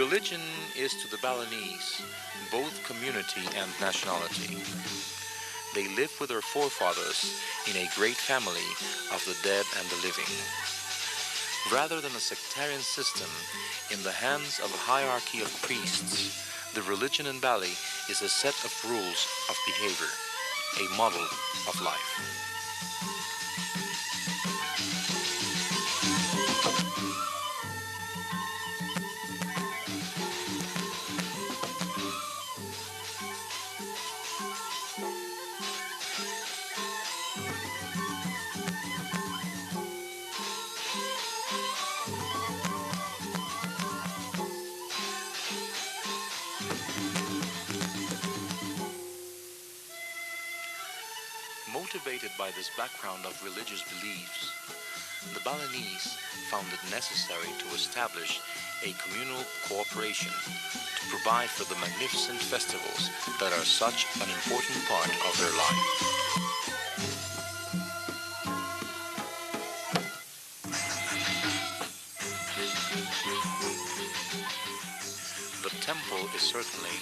Religion is to the Balinese both community and nationality. They live with their forefathers in a great family of the dead and the living. Rather than a sectarian system in the hands of a hierarchy of priests, the religion in Bali is a set of rules of behavior, a model of life. Motivated by this background of religious beliefs, the Balinese found it necessary to establish a communal cooperation to provide for the magnificent festivals that are such an important part of their life. The temple is certainly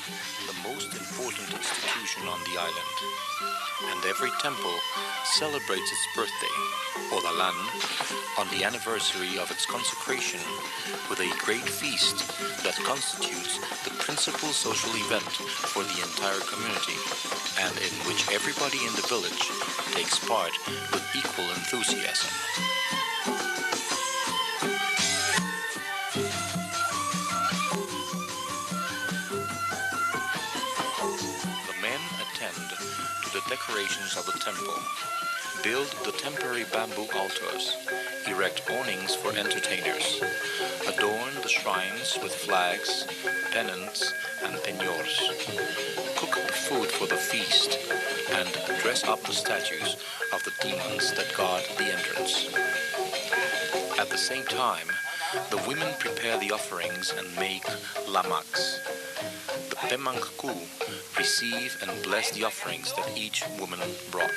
the most important institution on the island, and every temple celebrates its birthday, or Lalan, on the anniversary of its consecration with a great feast that constitutes the principal social event for the entire community, and in which everybody in the village takes part with equal enthusiasm. The decorations of the temple, build the temporary bamboo altars, erect awnings for entertainers, adorn the shrines with flags, pennants, and penniors, cook the food for the feast, and dress up the statues of the demons that guard the entrance. At the same time, the women prepare the offerings and make lamaks. The pemangku receive and bless the offerings that each woman brought.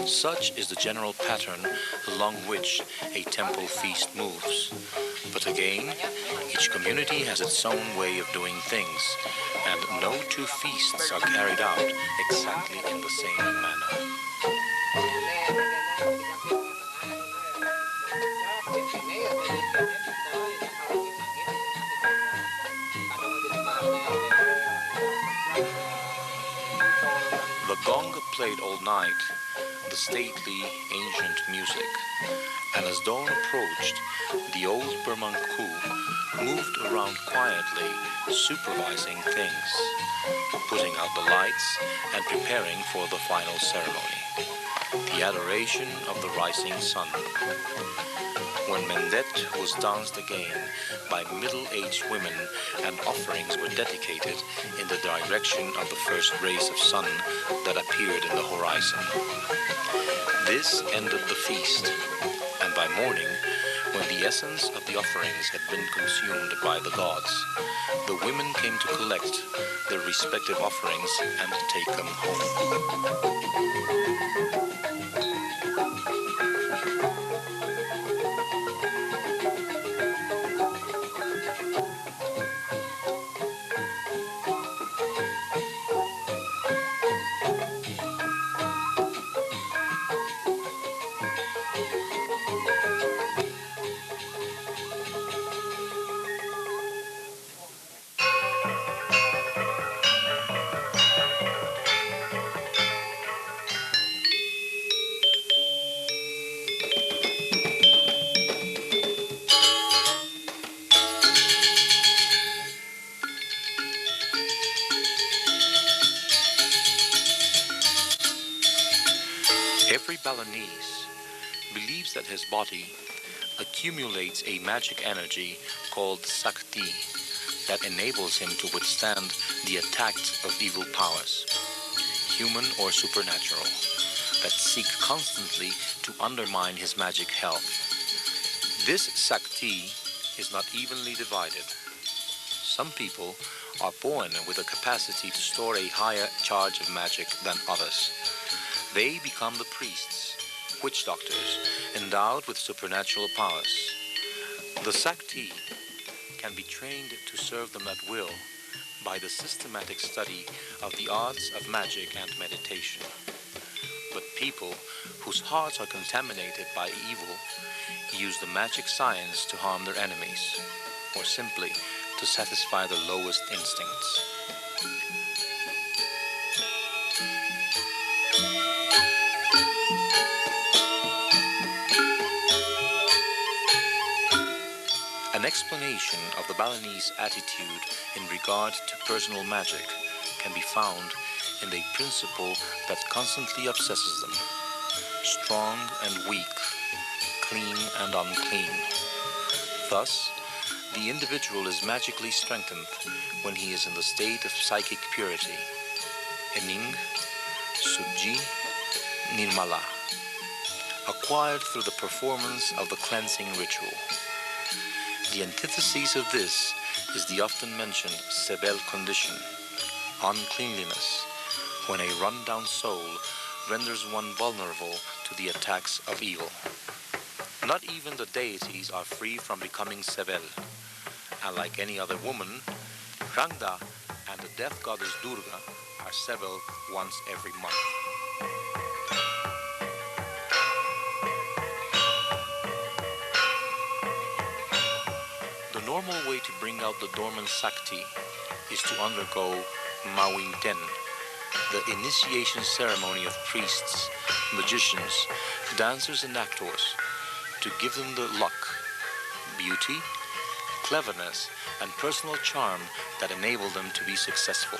Such is the general pattern along which a temple feast moves. But again, each community has its own way of doing things, and no two feasts are carried out exactly in the same manner. The gong played all night the stately ancient music, and as dawn approached, the old Burmanku moved around quietly, supervising things, putting out the lights and preparing for the final ceremony, the adoration of the rising sun. When Mendet was danced again by middle-aged women and offerings were dedicated in the direction of the first rays of sun that appeared in the horizon. This ended the feast, and by morning, when the essence of the offerings had been consumed by the gods, the women came to collect their respective offerings and take them home. Every Balinese believes that his body accumulates a magic energy called Sakti that enables him to withstand the attacks of evil powers, human or supernatural, that seek constantly to undermine his magic health. This Sakti is not evenly divided. Some people are born with a capacity to store a higher charge of magic than others. They become the priests, witch doctors, endowed with supernatural powers. The Sakti can be trained to serve them at will by the systematic study of the arts of magic and meditation. But people whose hearts are contaminated by evil use the magic science to harm their enemies, or simply to satisfy their lowest instincts. An explanation of the Balinese attitude in regard to personal magic can be found in the principle that constantly obsesses them: strong and weak, clean and unclean. Thus, the individual is magically strengthened when he is in the state of psychic purity, Ening, Suji, Nirmala, acquired through the performance of the cleansing ritual. The antithesis of this is the often mentioned Sebel condition, uncleanliness, when a run-down soul renders one vulnerable to the attacks of evil. Not even the deities are free from becoming Sebel, and like any other woman, Rangda and the death goddess Durga are Sebel once every month. The normal way to bring out the dormant Sakti is to undergo Mawinten, the initiation ceremony of priests, magicians, dancers and actors, to give them the luck, beauty, cleverness, and personal charm that enable them to be successful.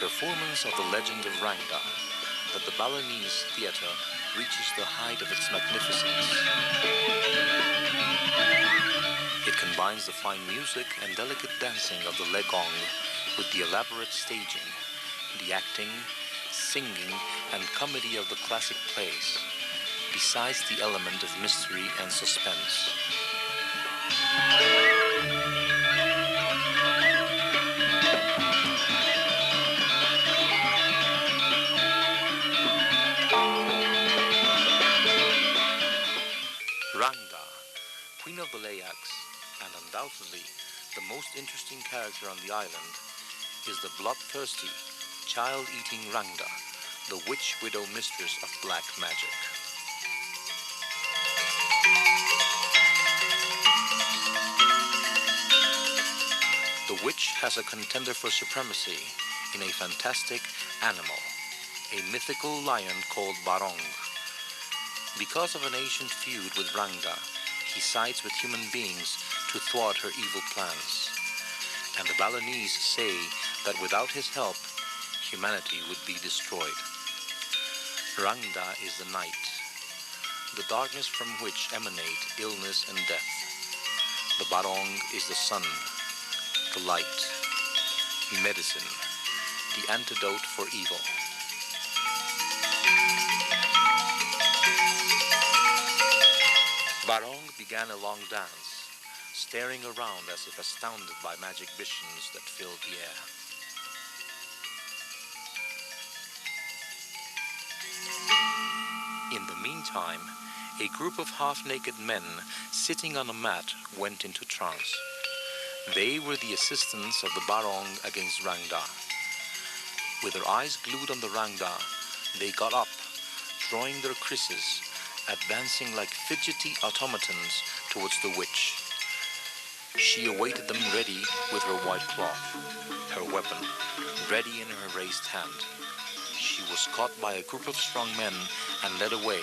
performance of the legend of Rangda that the Balinese theatre reaches the height of its magnificence. It combines the fine music and delicate dancing of the legong with the elaborate staging, the acting, singing, and comedy of the classic plays, besides the element of mystery and suspense. Rangda, Queen of the Layaks, and undoubtedly the most interesting character on the island, is the bloodthirsty, child-eating Rangda, the witch-widow mistress of black magic. The witch has a contender for supremacy in a fantastic animal, a mythical lion called Barong. Because of an ancient feud with Rangda, he sides with human beings to thwart her evil plans. And the Balinese say that without his help, humanity would be destroyed. Rangda is the night, the darkness from which emanate illness and death. The Barong is the sun, the light, medicine, the antidote for evil. Barong began a long dance, staring around as if astounded by magic visions that filled the air. In the meantime, a group of half-naked men sitting on a mat went into trance. They were the assistants of the Barong against Rangda. With their eyes glued on the Rangda, they got up, drawing their krises, advancing like fidgety automatons towards the witch. She awaited them ready with her white cloth, her weapon, ready in her raised hand. She was caught by a group of strong men and led away,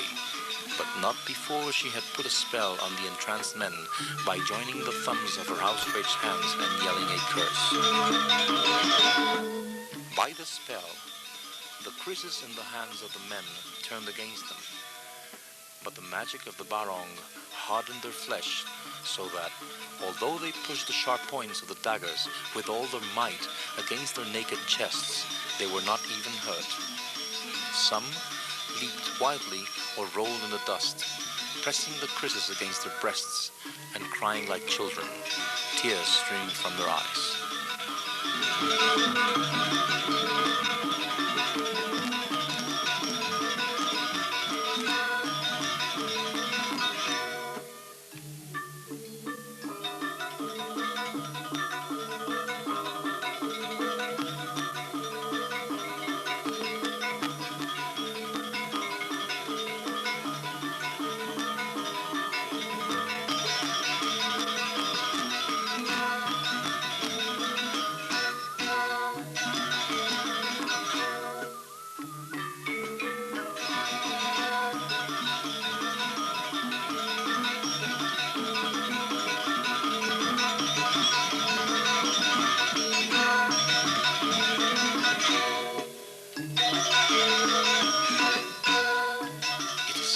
but not before she had put a spell on the entranced men by joining the thumbs of her outstretched hands and yelling a curse. By the spell, the krises in the hands of the men turned against them. But the magic of the Barong hardened their flesh so that, although they pushed the sharp points of the daggers with all their might against their naked chests, they were not even hurt. Some leaped wildly or rolled in the dust, pressing the krises against their breasts and crying like children, tears streaming from their eyes.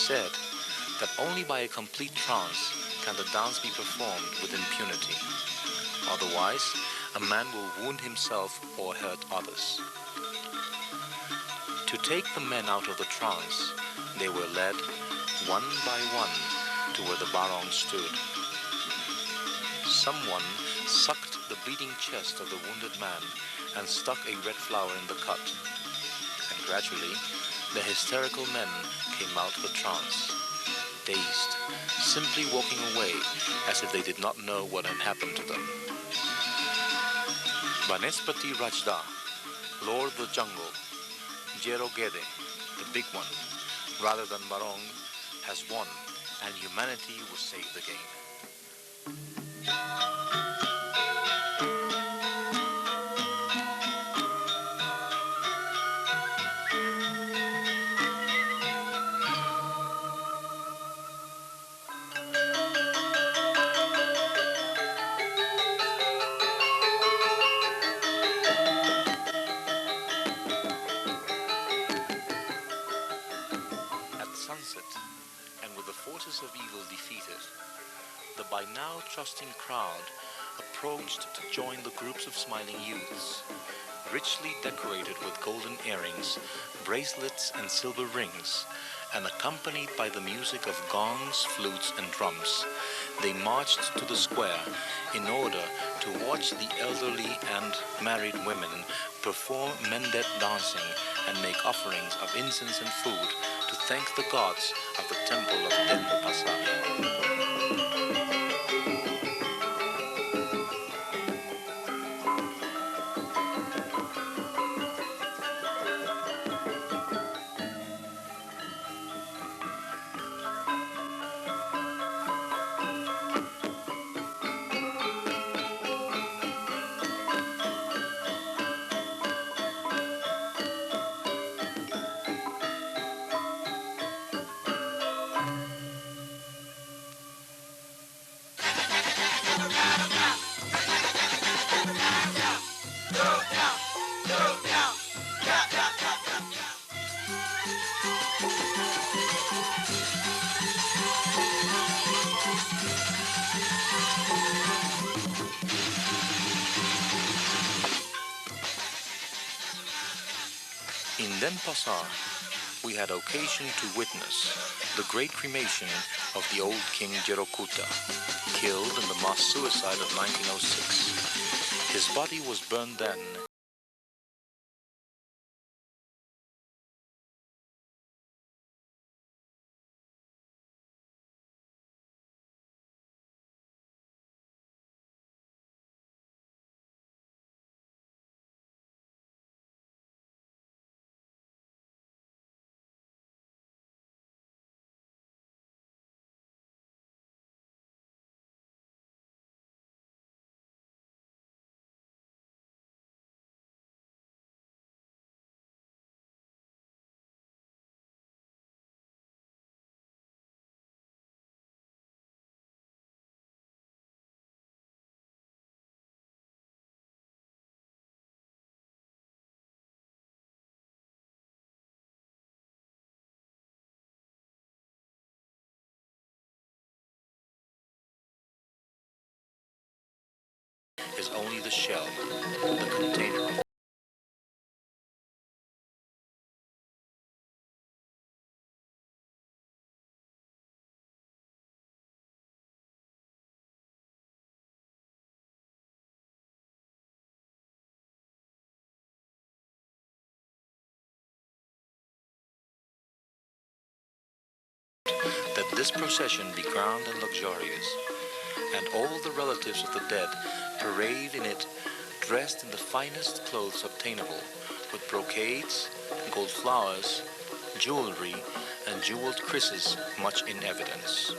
Said that only by a complete trance can the dance be performed with impunity. Otherwise, a man will wound himself or hurt others. To take the men out of the trance, they were led, one by one, to where the Barong stood. Someone sucked the bleeding chest of the wounded man and stuck a red flower in the cut. And gradually, the hysterical men came out of the trance, dazed, simply walking away as if they did not know what had happened to them. Banespati Rajda, Lord of the Jungle, Jero Gede, the big one, rather than Barong, has won, and humanity will save the game. forces of evil defeated, the by now trusting crowd approached to join the groups of smiling youths, richly decorated with golden earrings, bracelets, and silver rings, and accompanied by the music of gongs, flutes, and drums. They marched to the square in order to watch the elderly and married women perform mendet dancing and make offerings of incense and food to thank the gods of the temple of Denpasar. In Denpasar, we had occasion to witness the great cremation of the old King Jerokuta, killed in the mass suicide of 1906. His body was burned then is only the shell, the container. That this procession be grand and luxurious, and all the relatives of the dead parade in it, dressed in the finest clothes obtainable, with brocades, gold flowers, jewelry, and jeweled krises much in evidence.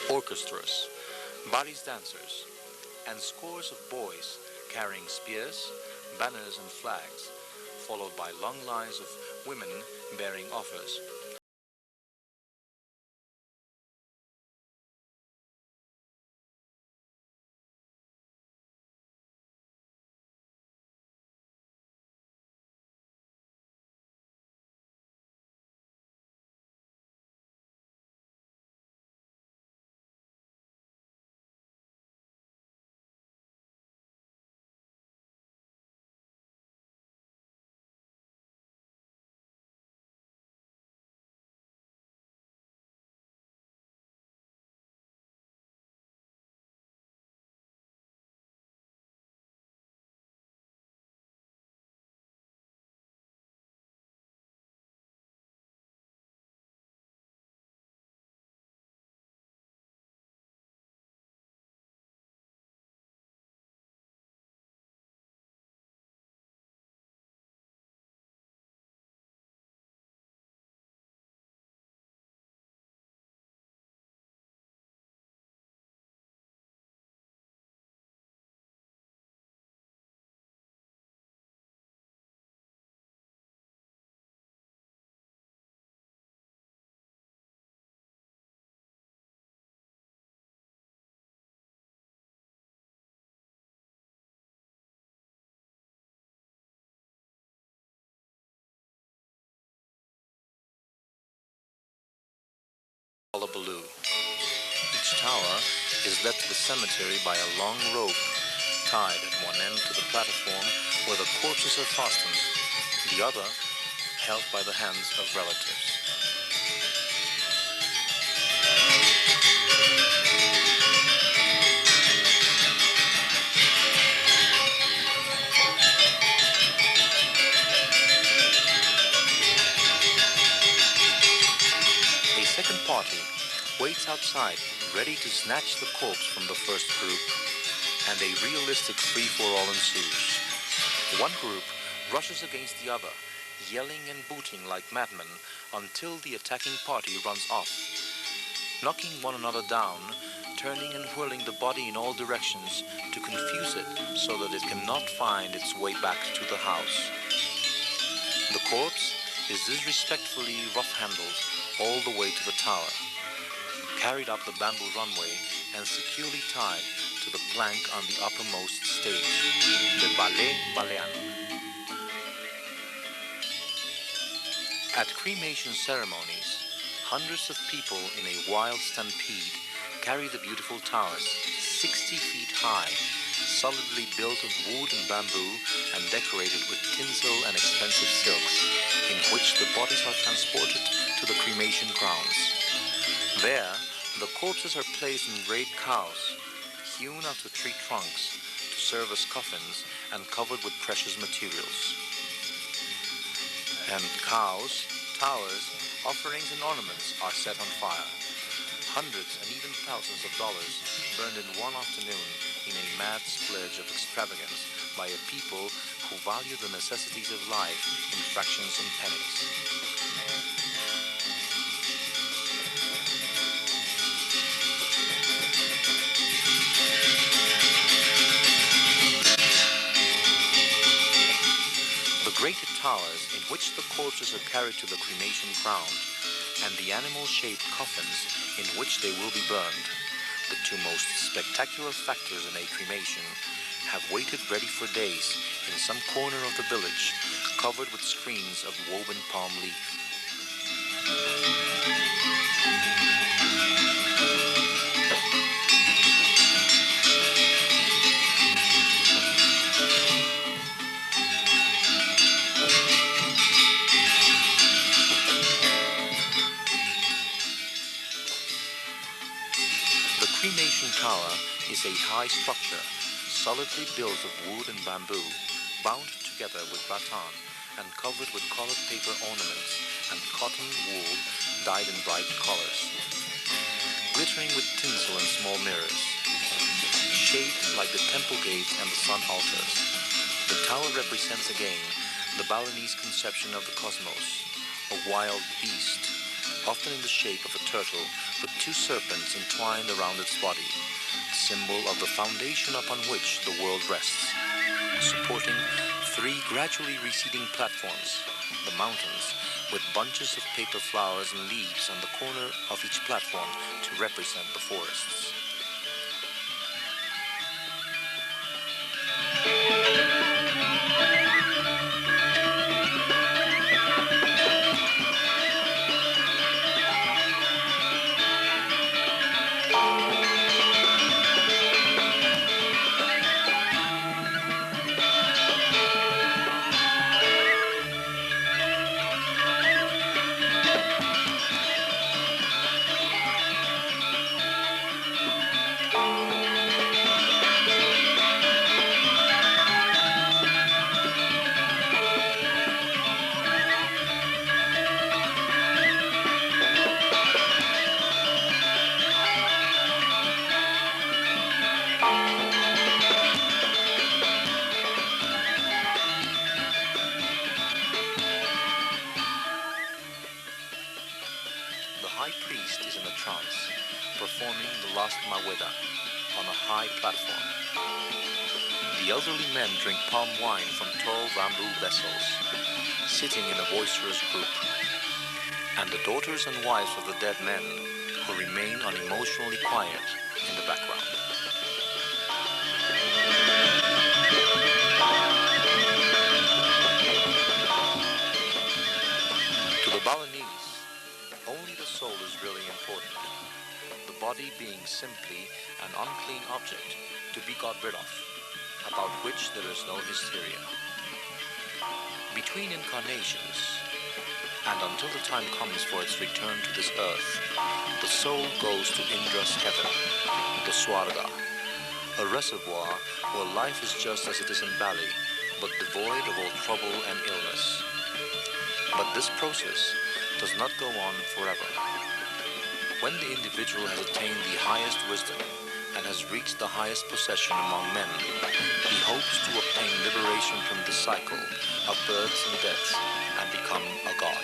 Orchestras, Bali's dancers, and scores of boys carrying spears, banners, and flags, followed by long lines of women bearing offers. hullabaloo. Each tower is led to the cemetery by a long rope tied at one end to the platform where the corpses are fastened, the other held by the hands of relatives. A second party waits outside, ready to snatch the corpse from the first group, and a realistic free-for-all ensues. One group rushes against the other, yelling and booting like madmen until the attacking party runs off, knocking one another down, turning and whirling the body in all directions to confuse it so that it cannot find its way back to the house. The corpse is disrespectfully rough-handled all the way to the tower, carried up the bamboo runway and securely tied to the plank on the uppermost stage, the Ballet Baleano. At cremation ceremonies, hundreds of people in a wild stampede carry the beautiful towers, 60 feet high, solidly built of wood and bamboo and decorated with tinsel and expensive silks, in which the bodies are transported to the cremation grounds. There, the corpses are placed in great cows, hewn out of tree trunks to serve as coffins and covered with precious materials. And cows, towers, offerings and ornaments are set on fire. Hundreds and even thousands of dollars burned in one afternoon in a mad splurge of extravagance by a people who value the necessities of life in fractions and pennies. The great towers in which the corpses are carried to the cremation ground and the animal-shaped coffins in which they will be burned, the two most spectacular factors in a cremation, have waited ready for days in some corner of the village, covered with screens of woven palm leaf. The cremation tower is a high structure, solidly built of wood and bamboo, bound together with rattan and covered with colored paper ornaments and cotton wool dyed in bright colors, glittering with tinsel and small mirrors, shaped like the temple gate and the sun altars. The tower represents again the Balinese conception of the cosmos, a wild beast, often in the shape of a turtle with two serpents entwined around its body, symbol of the foundation upon which the world rests, supporting three gradually receding platforms, the mountains, with bunches of paper flowers and leaves on the corner of each platform to represent the forests. The high priest is in a trance, performing the last maweda on a high platform. The elderly men drink palm wine from tall bamboo vessels, sitting in a boisterous group, and the daughters and wives of the dead men who remain unemotionally quiet in the background. To the Balinese, only the soul is really important. unclean object to be got rid of, about which there is no hysteria. Between incarnations, and until the time comes for its return to this earth, the soul goes to Indra's heaven, the Swarga, a reservoir where life is just as it is in Bali, but devoid of all trouble and illness. But this process does not go on forever. When the individual has attained the highest wisdom and has reached the highest possession among men, he hopes to obtain liberation from the cycle of births and deaths and become a god.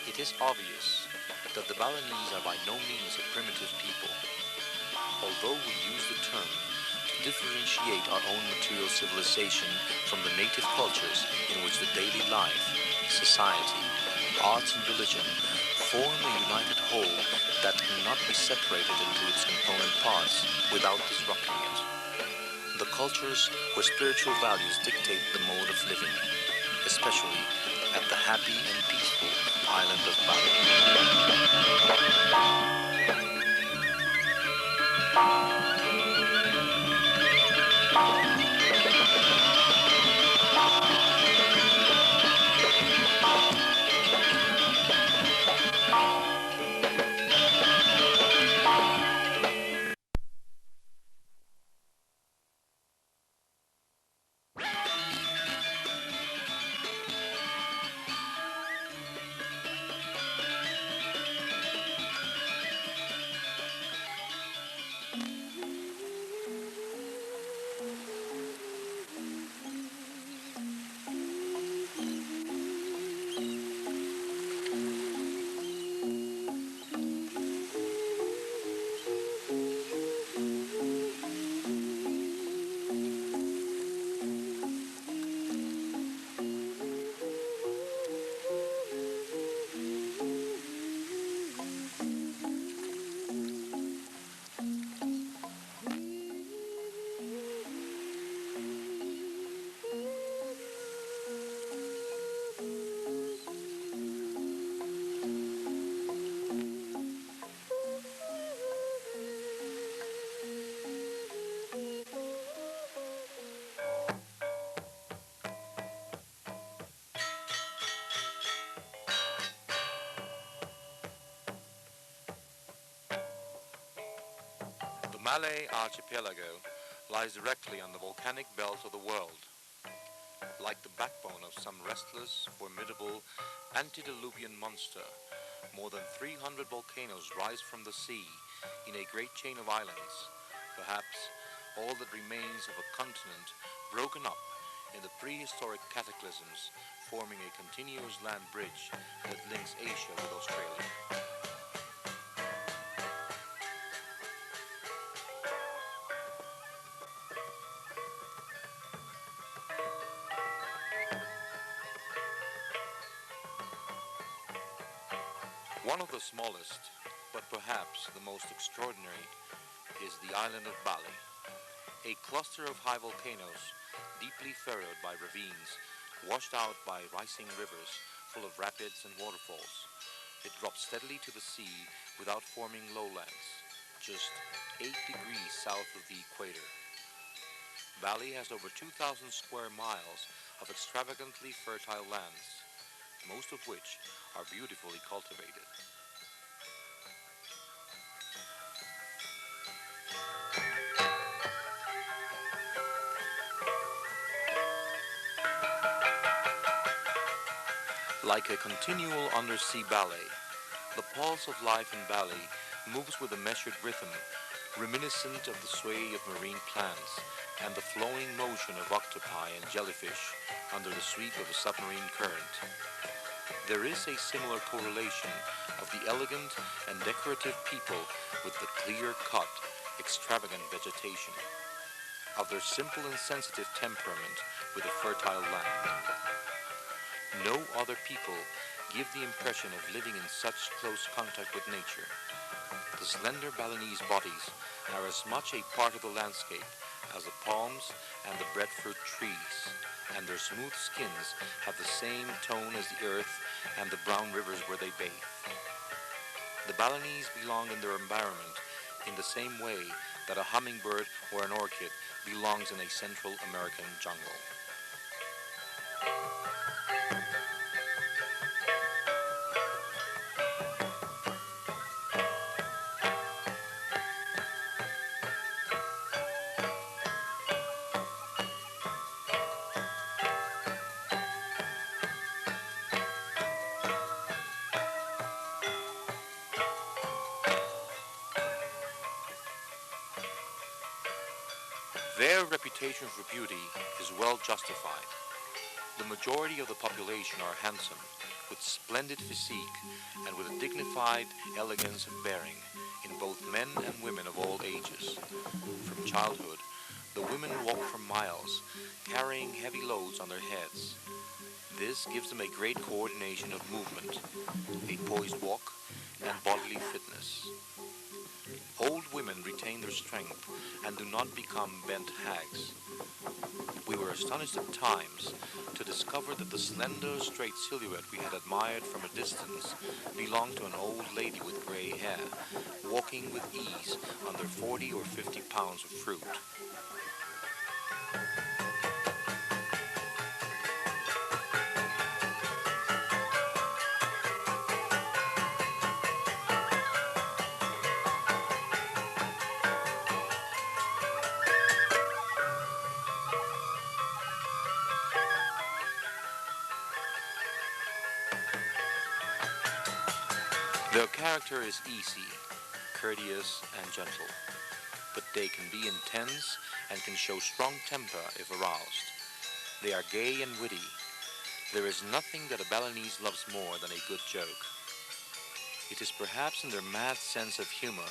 It is obvious that the Balinese are by no means a primitive people. Although we use the term to differentiate our own material civilization from the native cultures in which the daily life, society, arts and religion form a united whole that cannot be separated into its component parts without disrupting it. The cultures where spiritual values dictate the mode of living, especially at the happy and peaceful island of Bali. The Malay archipelago lies directly on the volcanic belt of the world. Like the backbone of some restless, formidable, antediluvian monster, more than 300 volcanoes rise from the sea in a great chain of islands, perhaps all that remains of a continent broken up in the prehistoric cataclysms, forming a continuous land bridge that links Asia with Australia. One of the smallest, but perhaps the most extraordinary, is the island of Bali, a cluster of high volcanoes deeply furrowed by ravines, washed out by rising rivers full of rapids and waterfalls. It drops steadily to the sea without forming lowlands, just 8 degrees south of the equator. Bali has over 2,000 square miles of extravagantly fertile lands, most of which are beautifully cultivated. Like a continual undersea ballet, the pulse of life in Bali moves with a measured rhythm, reminiscent of the sway of marine plants and the flowing motion of octopi and jellyfish under the sweep of a submarine current. There is a similar correlation of the elegant and decorative people with the clear-cut, extravagant vegetation, of their simple and sensitive temperament with a fertile land. No other people give the impression of living in such close contact with nature. The slender Balinese bodies are as much a part of the landscape as the palms and the breadfruit trees, and their smooth skins have the same tone as the earth and the brown rivers where they bathe. The Balinese belong in their environment in the same way that a hummingbird or an orchid belongs in a Central American jungle. Their reputation for beauty is well justified. The majority of the population are handsome, with splendid physique and with a dignified elegance of bearing in both men and women of all ages. From childhood, the women walk for miles, carrying heavy loads on their heads. This gives them a great coordination of movement, a poised walk, and bodily fitness. Old women retain their strength and do not become bent hags. We were astonished at times to discover that the slender, straight silhouette we had admired from a distance belonged to an old lady with gray hair, walking with ease under 40 or 50 pounds of fruit. Their character is easy, courteous, and gentle, but they can be intense and can show strong temper if aroused. They are gay and witty. There is nothing that a Balinese loves more than a good joke. It is perhaps in their mad sense of humor,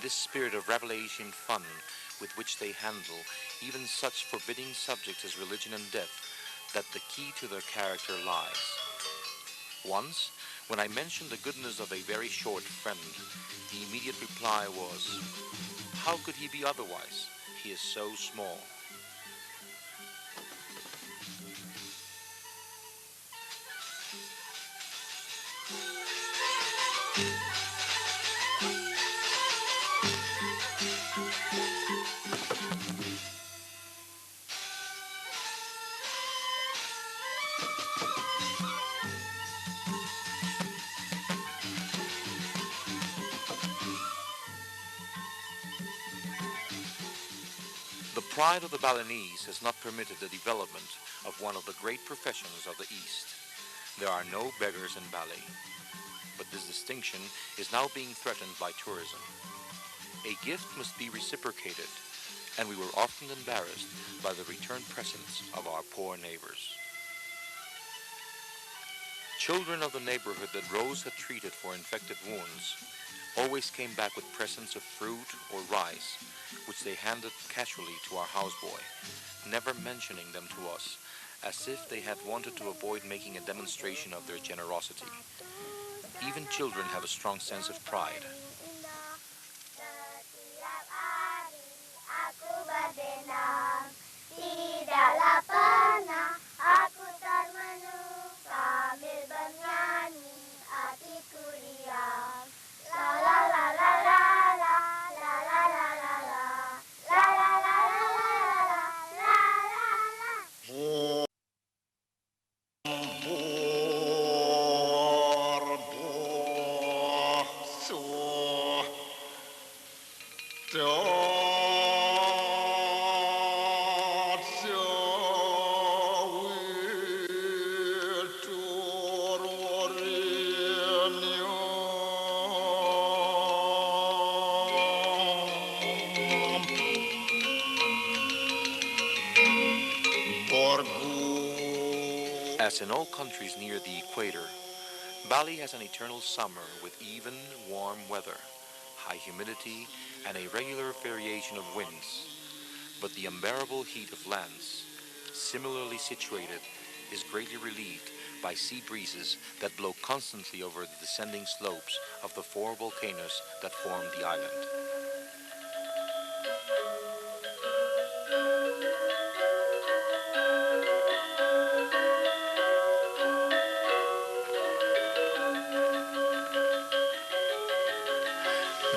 this spirit of revelation fun with which they handle even such forbidding subjects as religion and death, that the key to their character lies. Once, when I mentioned the goodness of a very short friend, the immediate reply was, "How could he be otherwise? He is so small." The pride of the Balinese has not permitted the development of one of the great professions of the East. There are no beggars in Bali, but this distinction is now being threatened by tourism. A gift must be reciprocated, and we were often embarrassed by the return presents of our poor neighbors. Children of the neighborhood that Rose had treated for infected wounds always came back with presents of fruit or rice, which they handed casually to our houseboy, never mentioning them to us, as if they had wanted to avoid making a demonstration of their generosity. Even children have a strong sense of pride. As in all countries near the equator, Bali has an eternal summer with even, warm weather, high humidity, and a regular variation of winds. But the unbearable heat of lands, similarly situated, is greatly relieved by sea breezes that blow constantly over the descending slopes of the four volcanoes that form the island.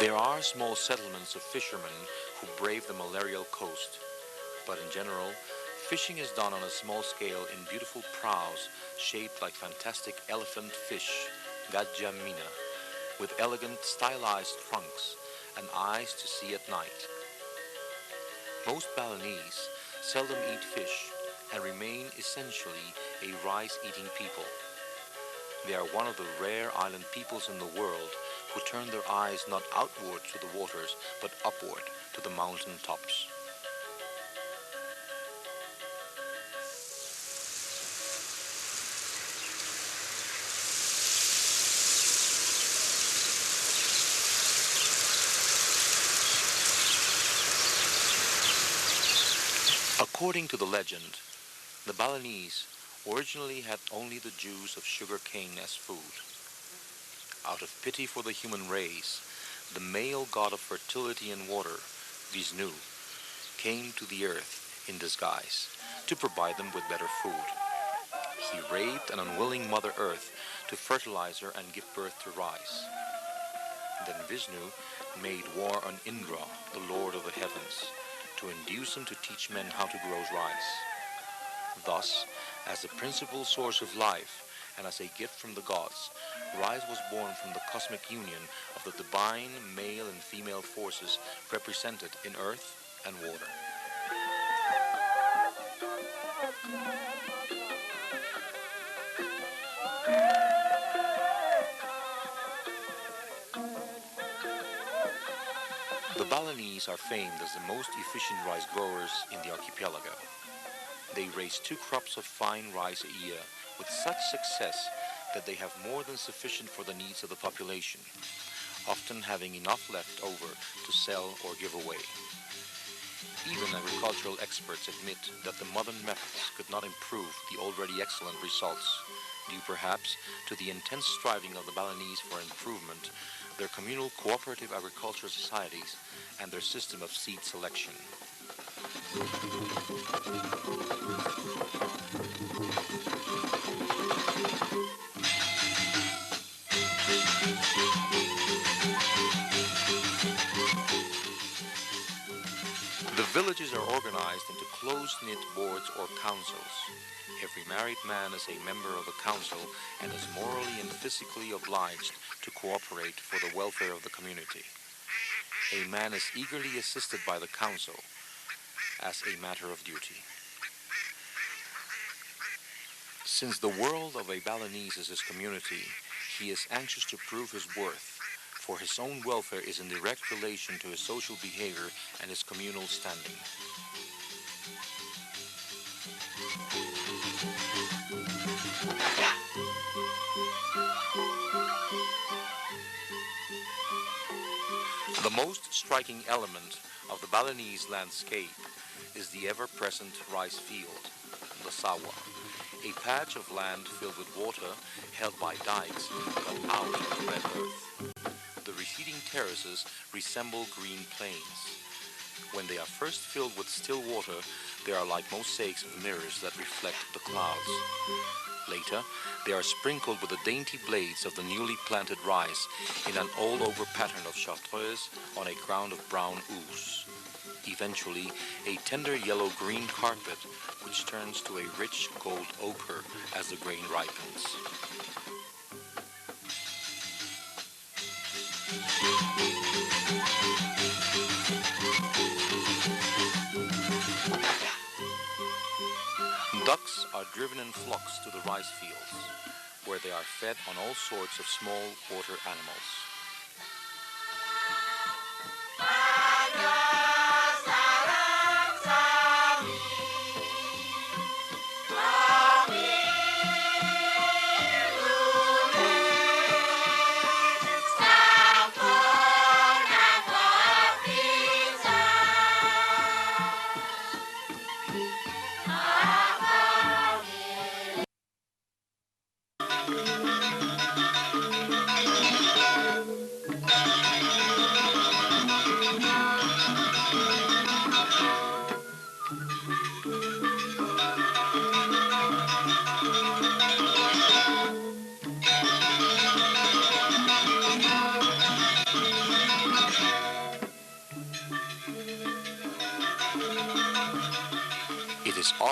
There are small settlements of fishermen who brave the malarial coast, but in general, fishing is done on a small scale in beautiful prows shaped like fantastic elephant fish, gajamina, with elegant stylized trunks and eyes to see at night. Most Balinese seldom eat fish and remain essentially a rice-eating people. They are one of the rare island peoples in the world who turn their eyes not outward to the waters but upward to the mountain tops. According to the legend, the Balinese originally had only the juice of sugar cane as food. Out of pity for the human race, the male god of fertility and water, Vishnu, came to the earth in disguise to provide them with better food. He raped an unwilling Mother Earth to fertilize her and give birth to rice. Then Vishnu made war on Indra, the lord of the heavens, to induce him to teach men how to grow rice. Thus, as the principal source of life and as a gift from the gods, rice was born from the cosmic union of the divine male and female forces represented in earth and water. The Balinese are famed as the most efficient rice growers in the archipelago. They raise 2 crops of fine rice a year with such success that they have more than sufficient for the needs of the population, often having enough left over to sell or give away. Even agricultural experts admit that the modern methods could not improve the already excellent results, due perhaps to the intense striving of the Balinese for improvement, their communal cooperative agricultural societies, and their system of seed selection. The villages are organized into close-knit boards or councils. Every married man is a member of the council and is morally and physically obliged to cooperate for the welfare of the community. A man is eagerly assisted by the council as a matter of duty. Since the world of a Balinese is his community, he is anxious to prove his worth, for his own welfare is in direct relation to his social behavior and his communal standing. The most striking element of the Balinese landscape is the ever-present rice field, the sawa, a patch of land filled with water held by dikes cut out of the red earth. The receding terraces resemble green plains. When they are first filled with still water, they are like mosaics of mirrors that reflect the clouds. Later, they are sprinkled with the dainty blades of the newly planted rice in an all-over pattern of chartreuse on a ground of brown ooze. Eventually, a tender yellow-green carpet, which turns to a rich gold ochre as the grain ripens. Ducks are driven in flocks to the rice fields, where they are fed on all sorts of small water animals.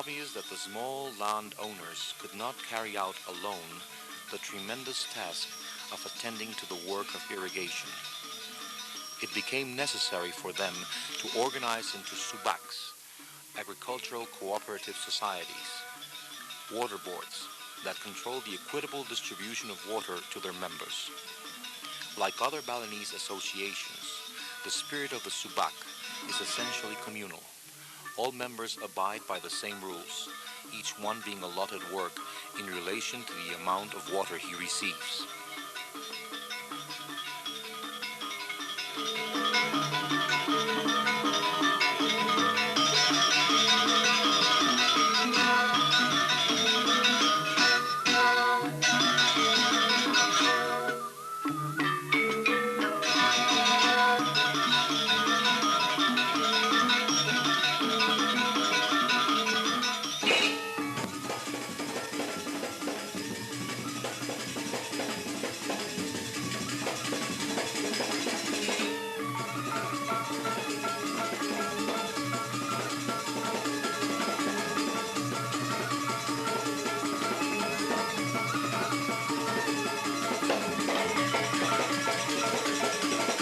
obvious that the small landowners could not carry out alone the tremendous task of attending to the work of irrigation. It became necessary for them to organize into subaks, agricultural cooperative societies, water boards that control the equitable distribution of water to their members. Like other Balinese associations, the spirit of the subak is essentially communal. All members abide by the same rules, each one being allotted work in relation to the amount of water he receives.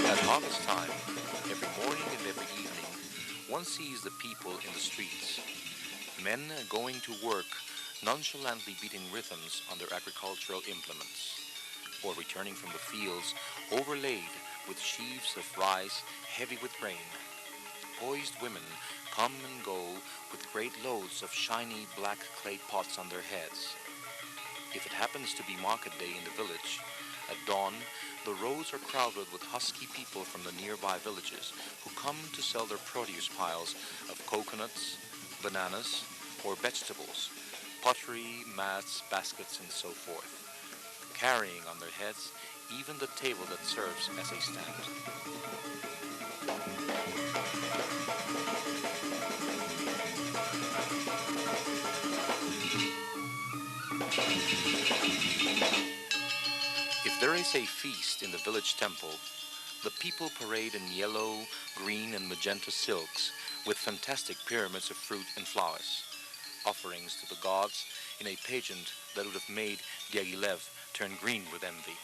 At harvest time, every morning and every evening, one sees the people in the streets. Men going to work, nonchalantly beating rhythms on their agricultural implements, or returning from the fields overlaid with sheaves of rice heavy with grain. Poised women come and go with great loads of shiny black clay pots on their heads. If it happens to be market day in the village, at dawn, the roads are crowded with husky people from the nearby villages who come to sell their produce piles of coconuts, bananas, or vegetables, pottery, mats, baskets, and so forth, carrying on their heads even the table that serves as a stand. If there is a feast in the village temple, the people parade in yellow, green, and magenta silks with fantastic pyramids of fruit and flowers, offerings to the gods in a pageant that would have made Diaghilev turn green with envy.